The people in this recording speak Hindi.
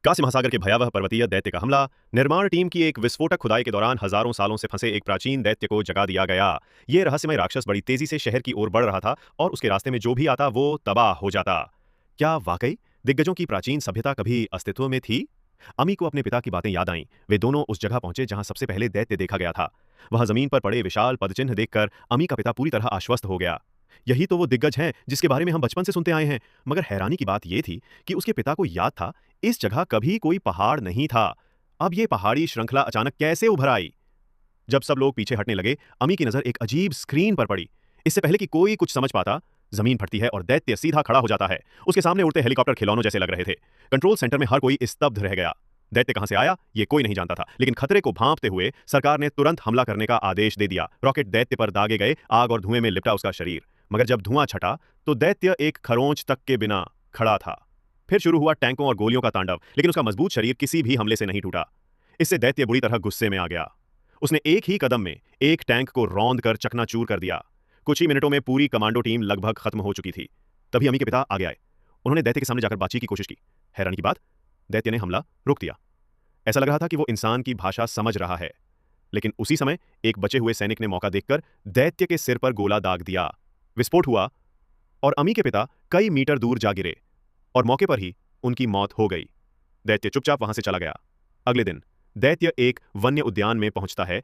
कासी महासागर के भयावह पर्वतीय दैत्य का हमला। निर्माण टीम की एक विस्फोटक खुदाई के दौरान हजारों सालों से फंसे एक प्राचीन दैत्य को जगा दिया गया। ये रहस्यमय राक्षस बड़ी तेजी से शहर की ओर बढ़ रहा था और उसके रास्ते में जो भी आता वो तबाह हो जाता। क्या वाकई दिग्गजों की प्राचीन सभ्यता कभी अस्तित्व में थी? अमी को अपने पिता की बातें याद आईं। वे दोनों उस जगह पहुंचे जहां सबसे पहले दैत्य देखा गया था। वहां जमीन पर पड़े विशाल पदचिन्ह देखकर अमी का पिता पूरी तरह आश्वस्त हो गया। यही तो वो दिग्गज हैं जिसके बारे में हम बचपन से सुनते आए हैं। मगर हैरानी की बात यह थी कि उसके पिता को याद था इस जगह कभी कोई पहाड़ नहीं था। अब ये पहाड़ी श्रृंखला अचानक कैसे उभर आई? जब सब लोग पीछे हटने लगे, अमी की नजर एक अजीब स्क्रीन पर पड़ी। इससे पहले कि कोई कुछ समझ पाता, जमीन फटती है और दैत्य सीधा खड़ा हो जाता है। उसके सामने उड़ते हेलीकॉप्टर खिलौनों जैसे लग रहे थे। कंट्रोल सेंटर में हर कोई स्तब्ध रह गया। दैत्य कहां से आया ये कोई नहीं जानता था, लेकिन खतरे को भांपते हुए सरकार ने तुरंत हमला करने का आदेश दे दिया। रॉकेट दैत्य पर दागे गए, आग और धुएं में लिपटा उसका शरीर। मगर जब धुआं छटा तो दैत्य एक खरोंच तक के बिना खड़ा था। फिर शुरू हुआ टैंकों और गोलियों का तांडव, लेकिन उसका मजबूत शरीर किसी भी हमले से नहीं टूटा। इससे दैत्य बुरी तरह गुस्से में आ गया। उसने एक ही कदम में एक टैंक को रौंद कर चकनाचूर कर दिया। कुछ ही मिनटों में पूरी कमांडो टीम लगभग खत्म हो चुकी थी। तभी अमी के पिता आगे आए। उन्होंने दैत्य के सामने जाकर बातचीत की कोशिश की। हैरानी की बात, दैत्य ने हमला रोक दिया। ऐसा लग रहा था कि वो इंसान की भाषा समझ रहा है। लेकिन उसी समय एक बचे हुए सैनिक ने मौका देखकर दैत्य के सिर पर गोला दाग दिया। विस्फोट हुआ और अमी के पिता कई मीटर दूर जा गिरे और मौके पर ही उनकी मौत हो गई। दैत्य चुपचाप वहां से चला गया। अगले दिन दैत्य एक वन्य उद्यान में पहुंचता है।